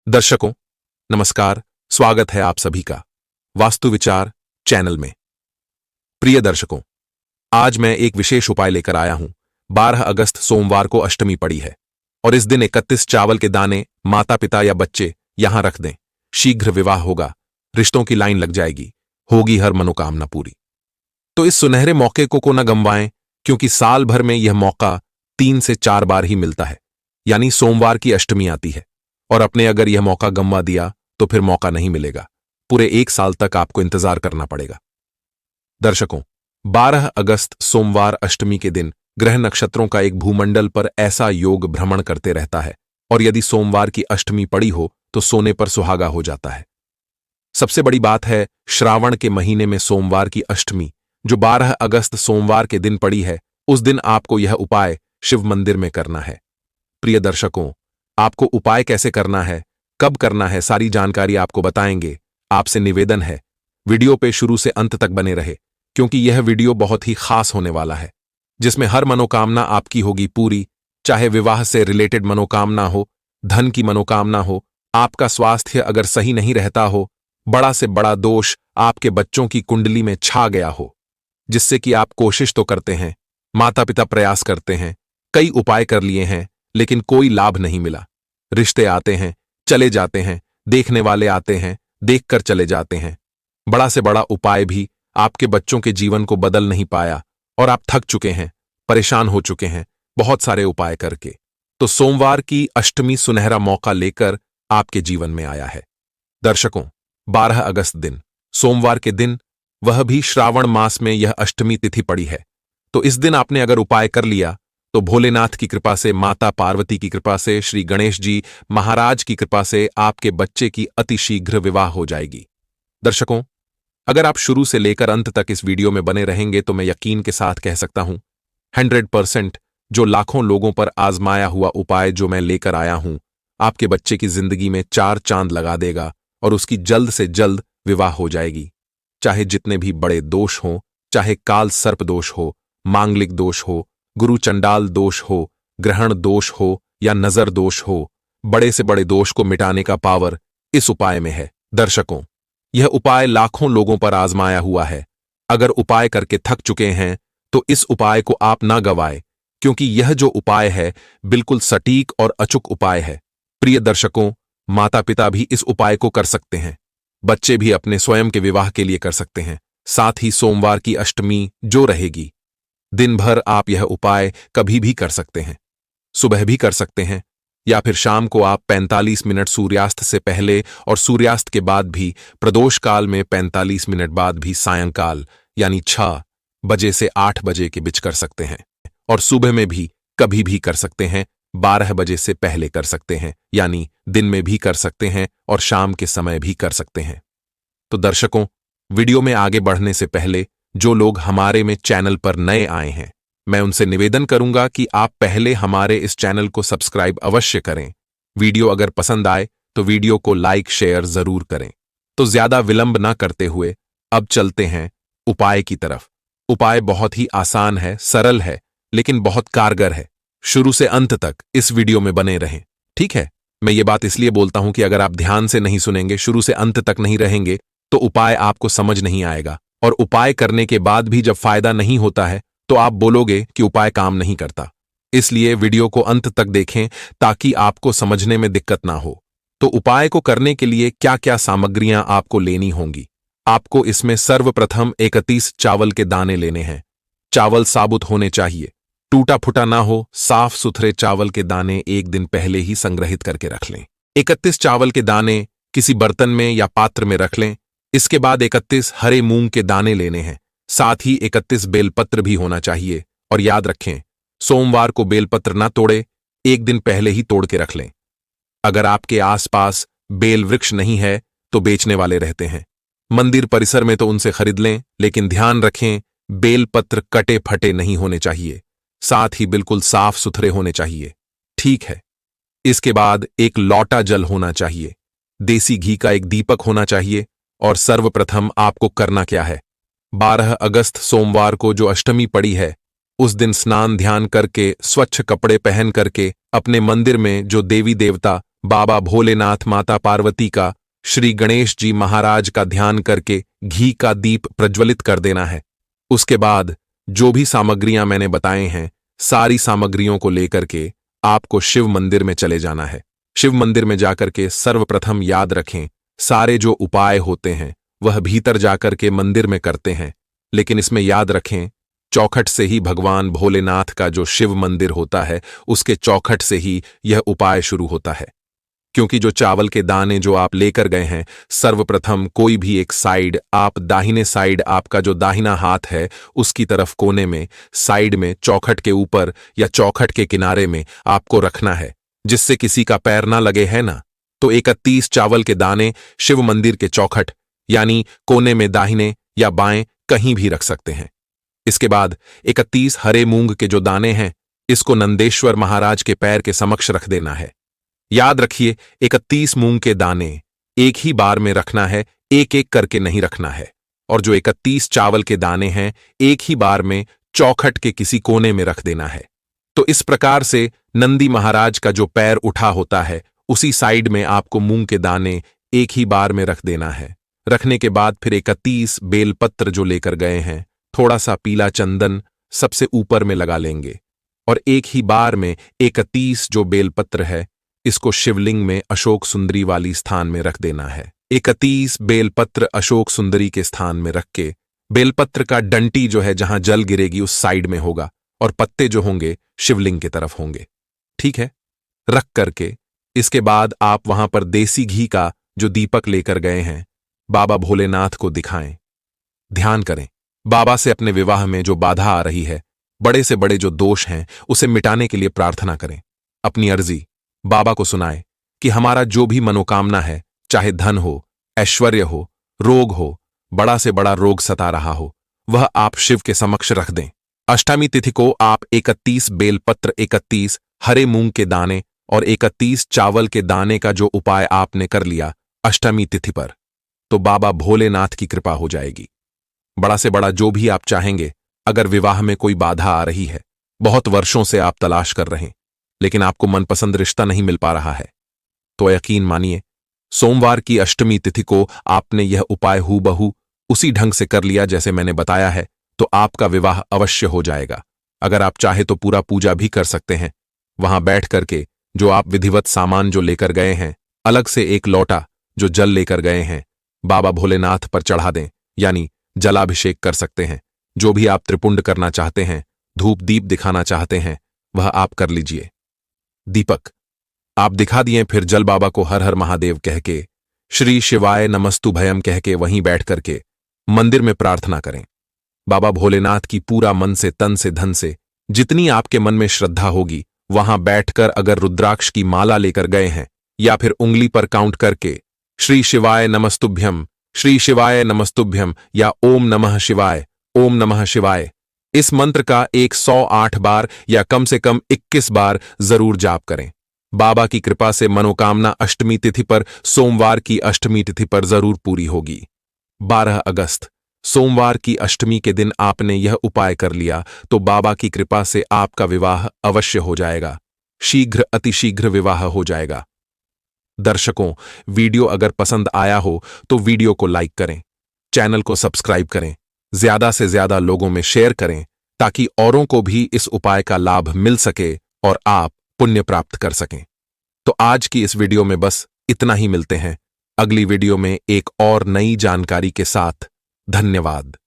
दर्शकों, नमस्कार। स्वागत है आप सभी का वास्तु विचार चैनल में। प्रिय दर्शकों, आज मैं एक विशेष उपाय लेकर आया हूं। 12 अगस्त सोमवार को अष्टमी पड़ी है और इस दिन 31 चावल के दाने माता पिता या बच्चे यहां रख दें। शीघ्र विवाह होगा, रिश्तों की लाइन लग जाएगी, होगी हर मनोकामना पूरी। तो इस सुनहरे मौके को न गंवाएं, क्योंकि साल भर में यह मौका 3 से 4 बार ही मिलता है, यानी सोमवार की अष्टमी आती है। और अपने अगर यह मौका गंवा दिया तो फिर मौका नहीं मिलेगा। पूरे 1 साल तक आपको इंतजार करना पड़ेगा। दर्शकों, 12 अगस्त सोमवार अष्टमी के दिन ग्रह नक्षत्रों का एक भूमंडल पर ऐसा योग भ्रमण करते रहता है और यदि सोमवार की अष्टमी पड़ी हो तो सोने पर सुहागा हो जाता है। सबसे बड़ी बात है, श्रावण के महीने में सोमवार की अष्टमी जो 12 अगस्त सोमवार के दिन पड़ी है, उस दिन आपको यह उपाय शिव मंदिर में करना है। प्रिय दर्शकों, आपको उपाय कैसे करना है, कब करना है, सारी जानकारी आपको बताएंगे। आपसे निवेदन है, वीडियो पे शुरू से अंत तक बने रहे, क्योंकि यह वीडियो बहुत ही खास होने वाला है, जिसमें हर मनोकामना आपकी होगी पूरी। चाहे विवाह से रिलेटेड मनोकामना हो, धन की मनोकामना हो, आपका स्वास्थ्य अगर सही नहीं रहता हो, बड़ा से बड़ा दोष आपके बच्चों की कुंडली में छा गया हो, जिससे कि आप कोशिश तो करते हैं, माता पिता प्रयास करते हैं, कई उपाय कर लिए हैं, लेकिन कोई लाभ नहीं मिला। रिश्ते आते हैं, चले जाते हैं, देखने वाले आते हैं, देखकर चले जाते हैं। बड़ा से बड़ा उपाय भी आपके बच्चों के जीवन को बदल नहीं पाया और आप थक चुके हैं, परेशान हो चुके हैं बहुत सारे उपाय करके। तो सोमवार की अष्टमी सुनहरा मौका लेकर आपके जीवन में आया है। दर्शकों, 12 अगस्त दिन सोमवार के दिन, वह भी श्रावण मास में यह अष्टमी तिथि पड़ी है। तो इस दिन आपने अगर उपाय कर लिया तो भोलेनाथ की कृपा से, माता पार्वती की कृपा से, श्री गणेश जी महाराज की कृपा से आपके बच्चे की अतिशीघ्र विवाह हो जाएगी। दर्शकों, अगर आप शुरू से लेकर अंत तक इस वीडियो में बने रहेंगे तो मैं यकीन के साथ कह सकता हूं 100% जो लाखों लोगों पर आजमाया हुआ उपाय जो मैं लेकर आया हूं, आपके बच्चे की जिंदगी में 4 चांद लगा देगा और उसकी जल्द से जल्द विवाह हो जाएगी। चाहे जितने भी बड़े दोष हों, चाहे काल सर्प दोष हो, मांगलिक दोष हो, गुरु चंडाल दोष हो, ग्रहण दोष हो या नजर दोष हो, बड़े से बड़े दोष को मिटाने का पावर इस उपाय में है। दर्शकों, यह उपाय लाखों लोगों पर आजमाया हुआ है। अगर उपाय करके थक चुके हैं तो इस उपाय को आप ना गवाएं, क्योंकि यह जो उपाय है बिल्कुल सटीक और अचूक उपाय है। प्रिय दर्शकों, माता पिता भी इस उपाय को कर सकते हैं, बच्चे भी अपने स्वयं के विवाह के लिए कर सकते हैं। साथ ही सोमवार की अष्टमी जो रहेगी, दिन भर आप यह उपाय कभी भी कर सकते हैं। सुबह भी कर सकते हैं या फिर शाम को आप 45 मिनट सूर्यास्त से पहले और सूर्यास्त के बाद भी, प्रदोष काल में 45 मिनट बाद भी, सायंकाल यानी 6 बजे से 8 बजे के बीच कर सकते हैं। और सुबह में भी कभी भी कर सकते हैं, 12 बजे से पहले कर सकते हैं, यानी दिन में भी कर सकते हैं और शाम के समय भी कर सकते हैं। तो दर्शकों, वीडियो में आगे बढ़ने से पहले जो लोग हमारे में चैनल पर नए आए हैं, मैं उनसे निवेदन करूंगा कि आप पहले हमारे इस चैनल को सब्सक्राइब अवश्य करें। वीडियो अगर पसंद आए तो वीडियो को लाइक शेयर जरूर करें। तो ज्यादा विलंब ना करते हुए अब चलते हैं उपाय की तरफ। उपाय बहुत ही आसान है, सरल है, लेकिन बहुत कारगर है। शुरू से अंत तक इस वीडियो में बने रहें, ठीक है? मैं ये बात इसलिए बोलता हूं कि अगर आप ध्यान से नहीं सुनेंगे, शुरू से अंत तक नहीं रहेंगे, तो उपाय आपको समझ नहीं आएगा और उपाय करने के बाद भी जब फायदा नहीं होता है तो आप बोलोगे कि उपाय काम नहीं करता। इसलिए वीडियो को अंत तक देखें ताकि आपको समझने में दिक्कत ना हो। तो उपाय को करने के लिए क्या क्या सामग्रियां आपको लेनी होंगी? आपको इसमें सर्वप्रथम 31 चावल के दाने लेने हैं। चावल साबुत होने चाहिए, टूटा फूटा ना हो। साफ सुथरे चावल के दाने एक दिन पहले ही संग्रहित करके रख लें। 31 चावल के दाने किसी बर्तन में या पात्र में रख लें। इसके बाद 31 हरे मूंग के दाने लेने हैं। साथ ही 31 बेलपत्र भी होना चाहिए। और याद रखें, सोमवार को बेलपत्र ना तोड़े, एक दिन पहले ही तोड़ के रख लें। अगर आपके आसपास बेल वृक्ष नहीं है तो बेचने वाले रहते हैं, मंदिर परिसर में तो उनसे खरीद लें, लेकिन ध्यान रखें बेलपत्र कटे फटे नहीं होने चाहिए, साथ ही बिल्कुल साफ सुथरे होने चाहिए, ठीक है? इसके बाद एक लौटा जल होना चाहिए, देसी घी का एक दीपक होना चाहिए। और सर्वप्रथम आपको करना क्या है? 12 अगस्त सोमवार को जो अष्टमी पड़ी है, उस दिन स्नान ध्यान करके, स्वच्छ कपड़े पहन करके अपने मंदिर में जो देवी देवता बाबा भोलेनाथ, माता पार्वती का, श्री गणेश जी महाराज का ध्यान करके घी का दीप प्रज्वलित कर देना है। उसके बाद जो भी सामग्रियां मैंने बताए हैं, सारी सामग्रियों को लेकर के आपको शिव मंदिर में चले जाना है। शिव मंदिर में जाकर के सर्वप्रथम याद रखें, सारे जो उपाय होते हैं वह भीतर जाकर के मंदिर में करते हैं, लेकिन इसमें याद रखें चौखट से ही भगवान भोलेनाथ का जो शिव मंदिर होता है उसके चौखट से ही यह उपाय शुरू होता है। क्योंकि जो चावल के दाने जो आप लेकर गए हैं, सर्वप्रथम कोई भी एक साइड, आप दाहिने साइड, आपका जो दाहिना हाथ है उसकी तरफ कोने में, साइड में, चौखट के ऊपर या चौखट के किनारे में आपको रखना है, जिससे किसी का पैर ना लगे, है ना। तो 31 चावल के दाने शिव मंदिर के चौखट यानी कोने में दाहिने या बाएं कहीं भी रख सकते हैं। इसके बाद 31 हरे मूंग के जो दाने हैं, इसको नंदेश्वर महाराज के पैर के समक्ष रख देना है। याद रखिए 31 मूंग के दाने एक ही बार में रखना है, एक एक करके नहीं रखना है। और जो 31 चावल के दाने हैं एक ही बार में चौखट के किसी कोने में रख देना है। तो इस प्रकार से नंदी महाराज का जो पैर उठा होता है उसी साइड में आपको मूंग के दाने एक ही बार में रख देना है। रखने के बाद फिर 31 बेलपत्र जो लेकर गए हैं, थोड़ा सा पीला चंदन सबसे ऊपर में लगा लेंगे और एक ही बार में 31 जो बेलपत्र है इसको शिवलिंग में अशोक सुंदरी वाली स्थान में रख देना है। 31 बेलपत्र अशोक सुंदरी के स्थान में रख के बेलपत्र का डंटी जो है जहां जल गिरेगी उस साइड में होगा और पत्ते जो होंगे शिवलिंग की तरफ होंगे। ठीक है, रख करके इसके बाद आप वहां पर देसी घी का जो दीपक लेकर गए हैं बाबा भोलेनाथ को दिखाएं। ध्यान करें, बाबा से अपने विवाह में जो बाधा आ रही है, बड़े से बड़े जो दोष हैं उसे मिटाने के लिए प्रार्थना करें। अपनी अर्जी बाबा को सुनाए कि हमारा जो भी मनोकामना है, चाहे धन हो, ऐश्वर्य हो, रोग हो, बड़ा से बड़ा रोग सता रहा हो, वह आप शिव के समक्ष रख दें। अष्टमी तिथि को आप 31 बेलपत्र, 31 हरे मूंग के दाने और 31 चावल के दाने का जो उपाय आपने कर लिया अष्टमी तिथि पर, तो बाबा भोलेनाथ की कृपा हो जाएगी। बड़ा से बड़ा जो भी आप चाहेंगे, अगर विवाह में कोई बाधा आ रही है, बहुत वर्षों से आप तलाश कर रहे हैं लेकिन आपको मनपसंद रिश्ता नहीं मिल पा रहा है, तो यकीन मानिए सोमवार की अष्टमी तिथि को आपने यह उपाय हूबहू उसी ढंग से कर लिया जैसे मैंने बताया है, तो आपका विवाह अवश्य हो जाएगा। अगर आप चाहे तो पूरा पूजा भी कर सकते हैं। वहां बैठ करके जो आप विधिवत सामान जो लेकर गए हैं, अलग से एक लोटा जो जल लेकर गए हैं, बाबा भोलेनाथ पर चढ़ा दें, यानी जलाभिषेक कर सकते हैं। जो भी आप त्रिपुंड करना चाहते हैं, धूप दीप दिखाना चाहते हैं, वह आप कर लीजिए। दीपक आप दिखा दिए, फिर जल बाबा को हर हर महादेव कह के, श्री शिवाय नमस्तुभयम कह के वहीं बैठ करके मंदिर में प्रार्थना करें। बाबा भोलेनाथ की पूरा मन से, तन से, धन से, जितनी आपके मन में श्रद्धा होगी, वहां बैठकर अगर रुद्राक्ष की माला लेकर गए हैं या फिर उंगली पर काउंट करके श्री शिवाय नमस्तुभ्यम, श्री शिवाय नमस्तुभ्यम या ओम नमः शिवाय, ओम नमः शिवाय, इस मंत्र का 108 बार या कम से कम 21 बार जरूर जाप करें। बाबा की कृपा से मनोकामना अष्टमी तिथि पर, सोमवार की अष्टमी तिथि पर जरूर पूरी होगी। 12 अगस्त सोमवार की अष्टमी के दिन आपने यह उपाय कर लिया तो बाबा की कृपा से आपका विवाह अवश्य हो जाएगा। शीघ्र, अतिशीघ्र विवाह हो जाएगा। दर्शकों, वीडियो अगर पसंद आया हो तो वीडियो को लाइक करें, चैनल को सब्सक्राइब करें, ज्यादा से ज्यादा लोगों में शेयर करें ताकि औरों को भी इस उपाय का लाभ मिल सके और आप पुण्य प्राप्त कर सकें। तो आज की इस वीडियो में बस इतना ही। मिलते हैं अगली वीडियो में एक और नई जानकारी के साथ। धन्यवाद।